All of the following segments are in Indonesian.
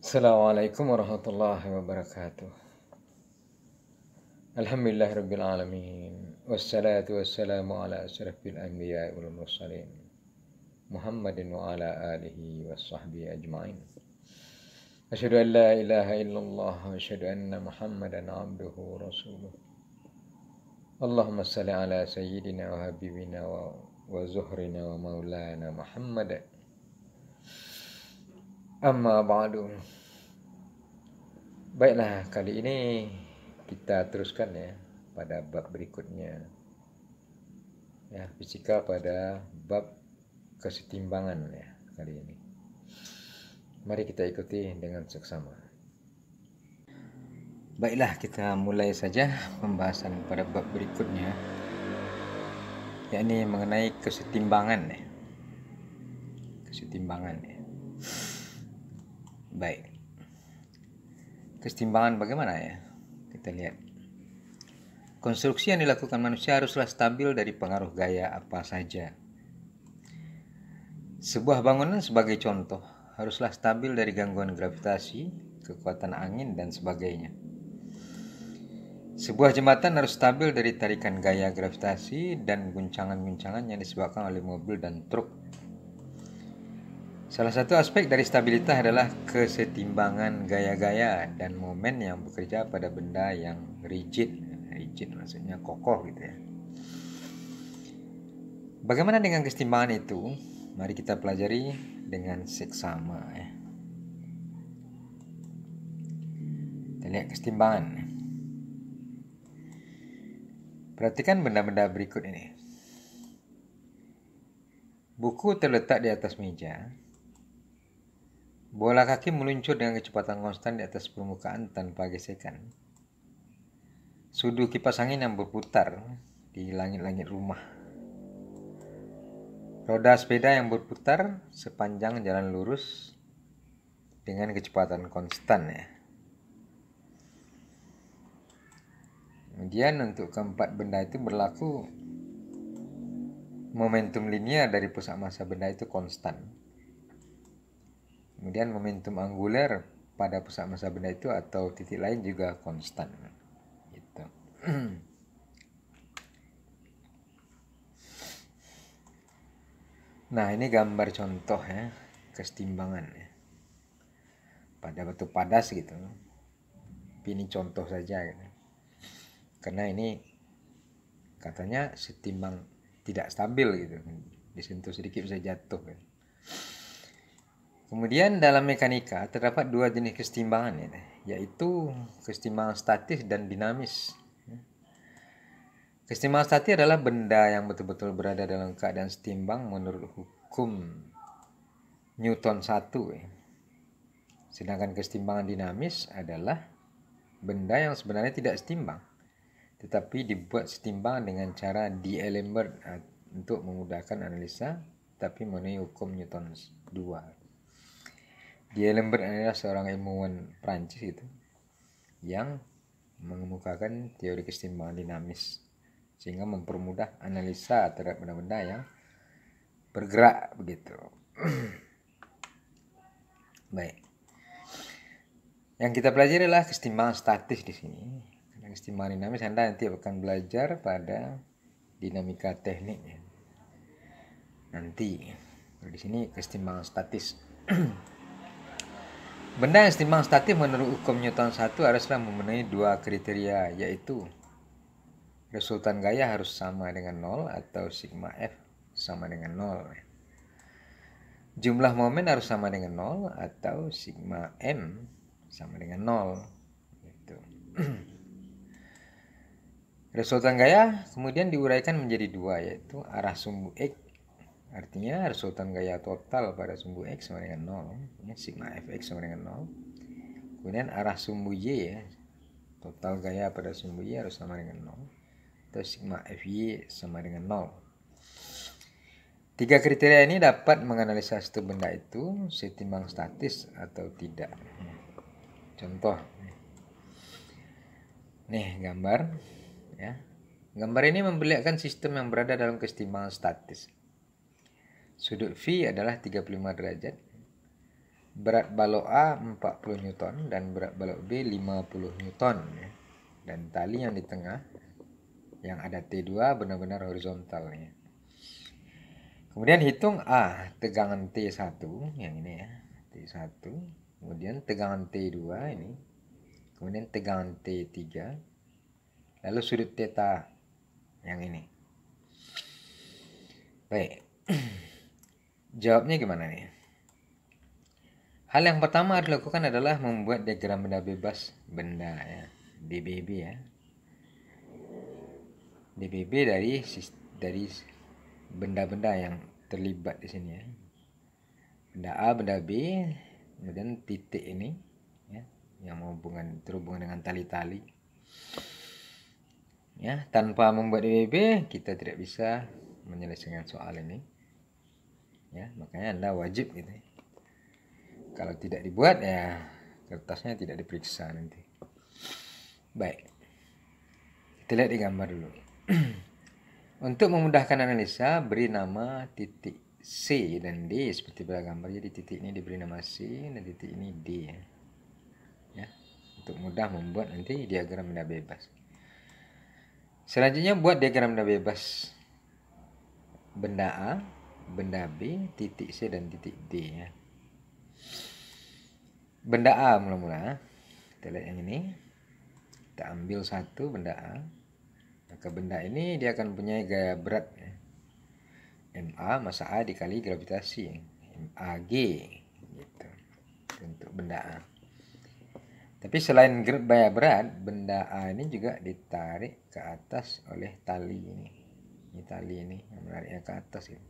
Assalamualaikum warahmatullahi wabarakatuh. Alhamdulillahirabbil alamin. Wassalatu wassalamu ala asyrafil anbiya'i wal mursalin. Muhammadin wa ala alihi washabbihi ajmain. Asyhadu an la ilaha illallah wa asyhadu anna Muhammadan abduhu wa rasuluh. Allahumma salli ala sayyidina wa habibina wa zuhrina wa maulana Muhammad. Amma ba'du. Baiklah, kali ini kita teruskan ya pada bab berikutnya. Ya, fisika pada bab kesetimbangan ya kali ini. Mari kita ikuti dengan seksama. Baiklah, kita mulai saja pembahasan pada bab berikutnya, yakni mengenai kesetimbangan ya. Kesetimbangan ya. Baik. Kesetimbangan bagaimana ya? Kita lihat. Konstruksi yang dilakukan manusia haruslah stabil dari pengaruh gaya apa saja. Sebuah bangunan sebagai contoh haruslah stabil dari gangguan gravitasi, kekuatan angin, dan sebagainya. Sebuah jembatan harus stabil dari tarikan gaya gravitasi dan guncangan-guncangan yang disebabkan oleh mobil dan truk. Salah satu aspek dari stabilitas adalah kesetimbangan gaya-gaya dan momen yang bekerja pada benda yang rigid. Rigid maksudnya kokoh gitu ya. Bagaimana dengan kesetimbangan itu? Mari kita pelajari dengan seksama ya. Kita lihat kesetimbangan. Perhatikan benda-benda berikut ini. Buku terletak di atas meja. Bola kaki meluncur dengan kecepatan konstan di atas permukaan tanpa gesekan. Sudu kipas angin yang berputar di langit-langit rumah. Roda sepeda yang berputar sepanjang jalan lurus dengan kecepatan konstan ya. Kemudian untuk keempat benda itu berlaku momentum linear dari pusat massa benda itu konstan. Kemudian momentum angular pada pusat massa benda itu atau titik lain juga konstan. Gitu. Nah, ini gambar contoh ya, kesetimbangan ya. Pada batu padas gitu. Tapi ini contoh saja gitu. Karena ini katanya setimbang tidak stabil gitu. Disentuh sedikit bisa jatuh gitu. Kemudian dalam mekanika terdapat dua jenis kesetimbangan ya, yaitu kesetimbangan statis dan dinamis. Kesetimbangan statis adalah benda yang betul-betul berada dalam keadaan setimbang menurut hukum Newton 1. Sedangkan kesetimbangan dinamis adalah benda yang sebenarnya tidak setimbang, tetapi dibuat setimbang dengan cara D'Alembert untuk memudahkan analisa, tapi memenuhi hukum Newton 2. D'Alembert adalah seorang ilmuwan Prancis itu yang mengemukakan teori kesetimbangan dinamis sehingga mempermudah analisa terhadap benda-benda yang bergerak begitu. Baik. Yang kita pelajari adalah kesetimbangan statis di sini. Karena kesetimbangan dinamis Anda nanti akan belajar pada dinamika teknik ya. Nanti di sini kesetimbangan statis. Benda yang setimbang statis menurut hukum Newton 1 haruslah memenuhi dua kriteria, yaitu resultan gaya harus sama dengan 0 atau sigma F sama dengan 0. Jumlah momen harus sama dengan 0 atau sigma M sama dengan 0. Gitu. Resultan gaya kemudian diuraikan menjadi dua, yaitu arah sumbu X. Artinya resultan gaya total pada sumbu X sama dengan 0, ya, sigma Fx sama dengan 0. Kemudian arah sumbu Y ya, total gaya pada sumbu Y harus sama dengan 0, atau sigma Fy sama dengan 0. Tiga kriteria ini dapat menganalisa satu benda itu setimbang statis atau tidak. Contoh, nih gambar ya. Gambar ini memperlihatkan sistem yang berada dalam kesetimbangan statis. Sudut phi adalah 35 derajat berat balok A 40 Newton dan berat balok B 50 Newton ya. Dan tali yang di tengah yang ada T2 benar-benar horizontal ya. Kemudian hitung A, tegangan T1 yang ini ya, T1. Kemudian tegangan T2 ini. Kemudian tegangan T3. Lalu sudut theta yang ini. Baik. Jawabnya gimana nih? Hal yang pertama harus dilakukan adalah membuat diagram benda bebas benda ya, DBB ya. DBB dari benda-benda yang terlibat di sini ya. Benda A, benda B, kemudian titik ini ya, yang terhubungan dengan tali-tali. Ya, tanpa membuat DBB kita tidak bisa menyelesaikan soal ini. Ya, makanya Anda wajib gitu. Kalau tidak dibuat ya kertasnya tidak diperiksa nanti. Baik. Kita lihat di gambar dulu. Untuk memudahkan analisa, beri nama titik C dan D seperti pada gambar. Jadi titik ini diberi nama C dan titik ini D ya. Ya. Untuk mudah membuat nanti diagram benda bebas. Selanjutnya buat diagram benda bebas benda A, benda B, titik C dan titik D ya. Benda A mula-mula, kita lihat yang ini. Kita ambil satu benda A. Maka benda ini dia akan punya gaya berat ya. MA massa A dikali gravitasi, MAG gitu. Untuk benda A. Tapi selain gaya berat, benda A ini juga ditarik ke atas oleh tali ini. Ini tali ini yang menariknya ke atas ini.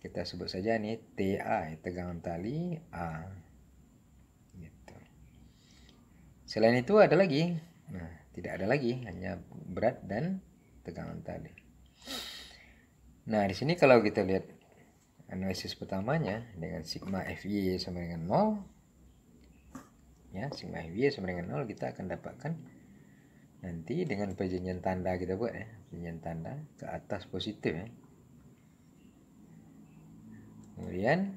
Kita sebut saja ini TA, tegangan tali A. Gitu. Selain itu ada lagi. Nah, tidak ada lagi, hanya berat dan tegangan tali. Nah, di sini kalau kita lihat analisis pertamanya dengan sigma FY sama dengan 0. Ya, sigma FY sama dengan 0 kita akan dapatkan nanti dengan perjanjian tanda kita buat ya, perjanjian tanda ke atas positif ya. Kemudian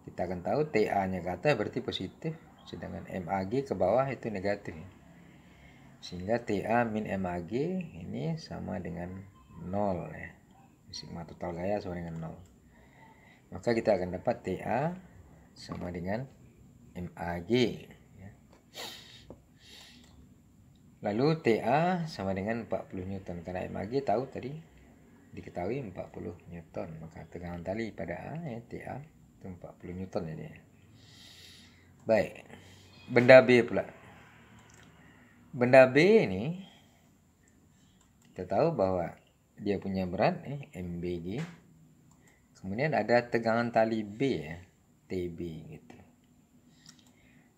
kita akan tahu TA-nya ke atas berarti positif, sedangkan MAG ke bawah itu negatif ya. Sehingga TA min MAG ini sama dengan 0 ya. Sigma total gaya sama dengan 0. Maka kita akan dapat TA sama dengan MAG ya. Lalu TA sama dengan 40 Newton. Karena MAG tahu tadi diketahui 40 Newton. Maka tegangan tali pada A ya, TA itu 40 Newton jadi. Baik. Benda B pula. Benda B ini kita tahu bahwa dia punya berat MBG. Kemudian ada tegangan tali B ya, TB gitu.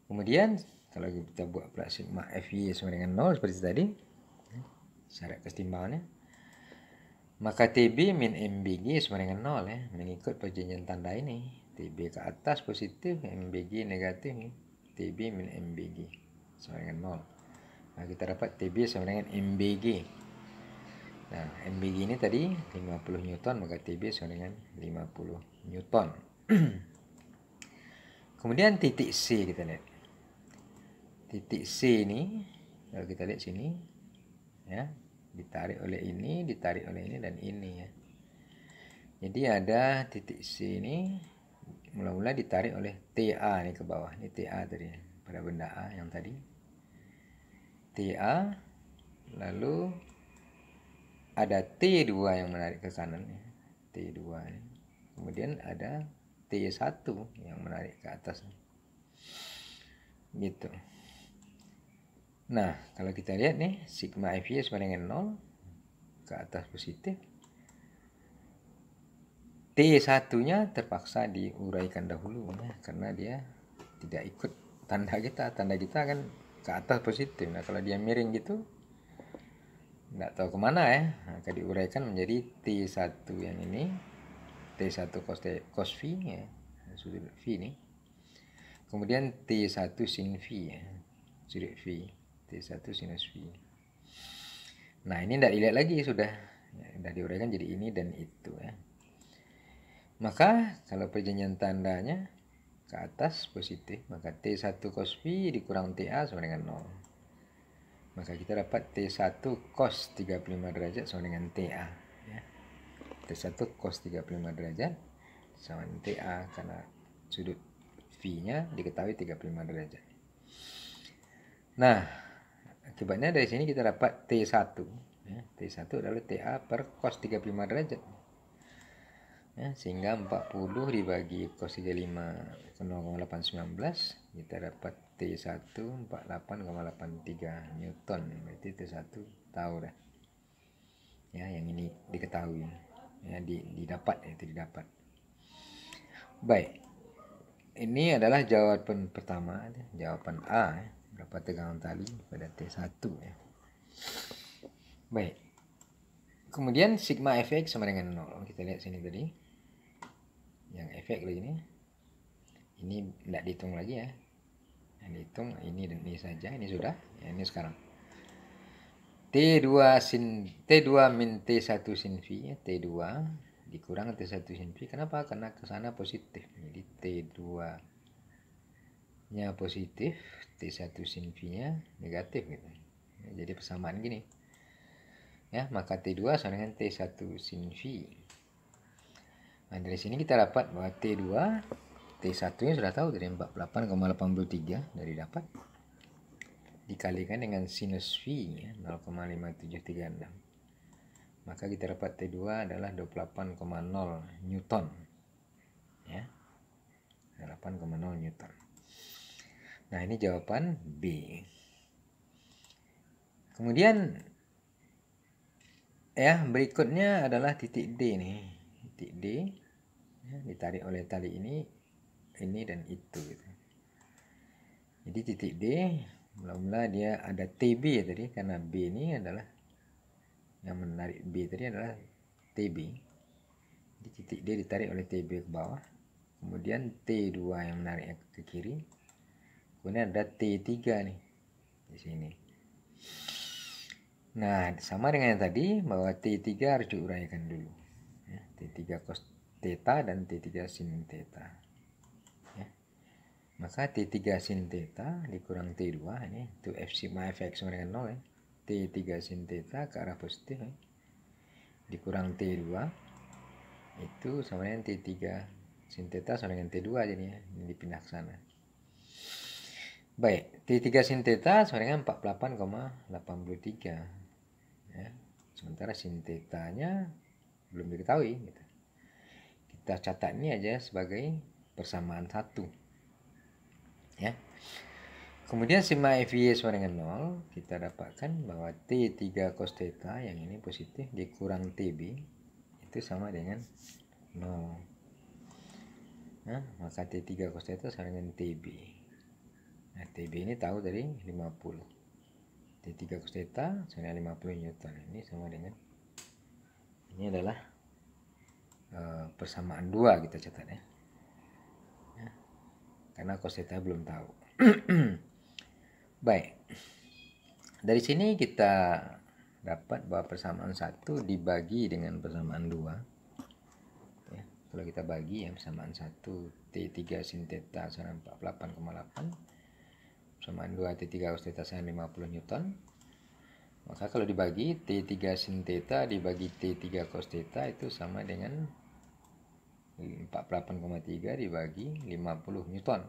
Kemudian kalau kita buat pula sigma FY sama dengan 0 seperti tadi, syarat kesetimbangannya, maka TB min MBG sama dengan 0 ya, mengikut perjanjian tanda ini. TB ke atas positif, MBG negatif, TB min MBG sama dengan 0. Nah, kita dapat TB sama dengan MBG. Nah, MBG ini tadi 50 Newton, maka TB sama dengan 50 Newton. Kemudian titik C kita lihat. Titik C ini, kalau kita lihat sini, ya, ditarik oleh ini, dan ini ya. Jadi ada titik C ini, mula-mula ditarik oleh TA nih ke bawah. Ini TA tadi, pada benda A yang tadi. TA, lalu ada T2 yang menarik ke kanan ya. T2 ya. Kemudian ada T1 yang menarik ke atas. Gitu. Nah, kalau kita lihat nih, sigma FY sama dengan 0 ke atas positif. T1-nya terpaksa diuraikan dahulu ya, karena dia tidak ikut tanda kita. Tanda kita kan ke atas positif. Nah, kalau dia miring gitu, tidak tahu kemana ya. Maka diuraikan menjadi T1 yang ini, T1 cos phi ya, sudut phi ini. Kemudian T1 sin phi ya, sudut phi, T1 sinus phi. Nah, ini tidak dilihat lagi sudah diuraikan jadi ini dan itu ya. Maka kalau perjanjian tandanya ke atas positif, maka T1 cos phi dikurang TA sama dengan 0. Maka kita dapat T1 cos 35 derajat sama dengan TA. Ya. T1 cos 35 derajat sama dengan TA karena sudut phi-nya diketahui 35 derajat. Nah, akibatnya dari sini kita dapat T1. Ya, T1 adalah TA per cos 35 derajat. Ya, sehingga 40 dibagi cos 35 0,819 kita dapat T1 48,83 Newton. Berarti T1 tahu dah. Ya, yang ini diketahui. Ya, didapat itu didapat. Baik. Ini adalah jawaban pertama, jawaban A, berapa tegangan tali pada T1 ya. Baik. Kemudian sigma fx sama dengan 0. Kita lihat sini tadi. Yang efek lagi ini tidak dihitung lagi ya. Yang dihitung ini dan ini saja, ini sudah. Ya, ini sekarang. T2 min T1 sin phi, ya, T2 dikurang T1 sin phi. Kenapa? Karena ke sana positif. Jadi T2-nya positif, T1 sin phi-nya negatif gitu. Ya, jadi persamaan gini. Ya, maka T2 sama dengan T1 sin phi. Nah, dari sini kita dapat bahwa T1-nya sudah tahu dari 48,83 dari dapat. Dikalikan dengan sinus phi ya, 0,5736. Maka kita dapat T2 adalah 28,0 Newton. Ya. 28,0 Newton. Nah, ini jawaban B. Kemudian ya, berikutnya adalah titik D nih. Titik D ya, ditarik oleh tali ini dan itu gitu. Jadi titik D mula-mula dia ada TB ya tadi, karena B ini adalah yang menarik B tadi adalah TB. Jadi titik D ditarik oleh TB ke bawah, kemudian T2 yang menarik ke kiri, kemudian ada T3 nih di sini. Nah, sama dengan yang tadi bahwa T3 harus diuraikan dulu ya, T3 cos theta dan T3 sin theta. Maka T3 sin theta dikurang T2 ini itu F sigma fx sama dengan 0 ya. T3 sin theta ke arah positif ya. Dikurang T2 itu sama dengan T3 sin theta sama dengan T2 jadinya. Ini dipindah ke sana. Baik, T3 sin theta sama dengan 48,83 ya. Sementara sin theta-nya belum diketahui gitu. Kita catat ini aja sebagai persamaan 1. Ya. Kemudian sigma FY sama dengan 0, kita dapatkan bahwa T3 cos theta yang ini positif dikurang TB itu sama dengan 0. Nah, maka T3 cos theta sama dengan TB. Nah, TB ini tahu dari 50. T3 cos theta sama dengan 50 Newton. Ini sama dengan, ini adalah persamaan 2 kita catat ya. Karena cos theta belum tahu. Baik. Dari sini kita dapat bahwa persamaan 1 dibagi dengan persamaan 2. Ya, kalau kita bagi ya persamaan 1 T3 sin theta sama 48,8. Persamaan 2 T3 cos theta sama 50 Newton. Maka kalau dibagi T3 sin theta dibagi T3 cos theta itu sama dengan 48,3 dibagi 50 Newton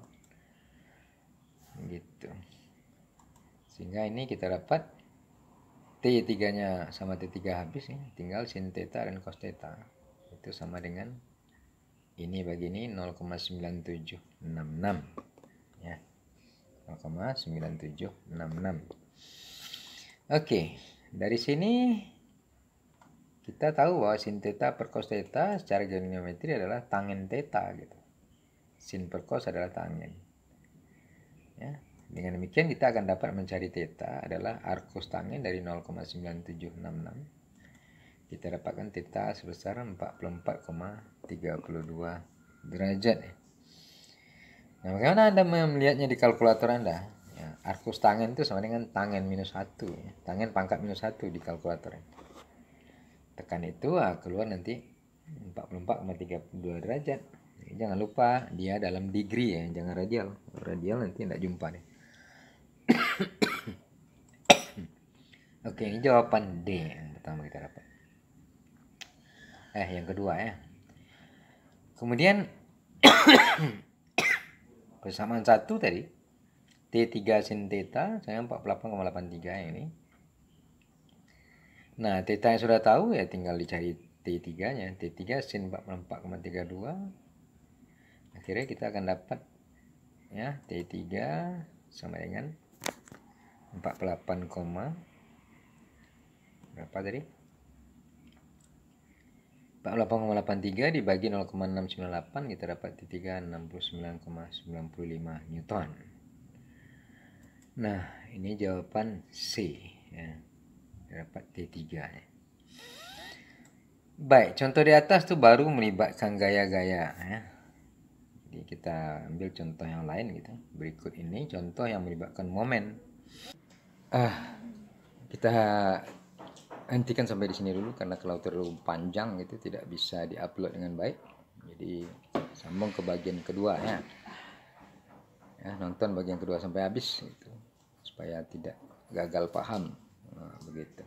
gitu. Sehingga ini kita dapat T3 nya sama T3 habis ya. Tinggal sin theta dan cos theta itu sama dengan ini bagi ini 0,9766 ya, 0,9766. Oke, dari sini kita tahu bahwa sin theta per cos theta secara geometri adalah tangen theta gitu. Sin per cos adalah tangen. Ya, dengan demikian kita akan dapat mencari theta adalah arc cos tangen dari 0,9766. Kita dapatkan theta sebesar 44,32 derajat ya. Nah, bagaimana Anda melihatnya di kalkulator Anda? Ya, arc cos tangen itu sama dengan tangen minus 1 ya. Tangen pangkat minus 1 di kalkulator. Tekan itu keluar nanti 44,32 derajat Jangan lupa dia dalam degree ya, jangan radial. Radial nanti tidak jumpa deh. Oke, ini jawaban D yang pertama kita dapat. Yang kedua ya. Kemudian persamaan satu tadi, T3 sin theta saya 48,83 yang ini. Nah, theta yang sudah tahu ya tinggal dicari T3-nya. T3 sin 44,32. Akhirnya kita akan dapat ya T3 sama dengan 48, berapa tadi? 48,83 dibagi 0,698 kita dapat T3 69,95 Newton. Nah, ini jawaban C ya. Dapat T3 ya. Baik, contoh di atas tuh baru melibatkan gaya-gaya ya. Jadi kita ambil contoh yang lain gitu. Berikut ini contoh yang melibatkan momen. Kita hentikan sampai di sini dulu karena kalau terlalu panjang gitu tidak bisa diupload dengan baik. Jadi sambung ke bagian kedua ya. Nonton bagian kedua sampai habis gitu supaya tidak gagal paham. Begitu.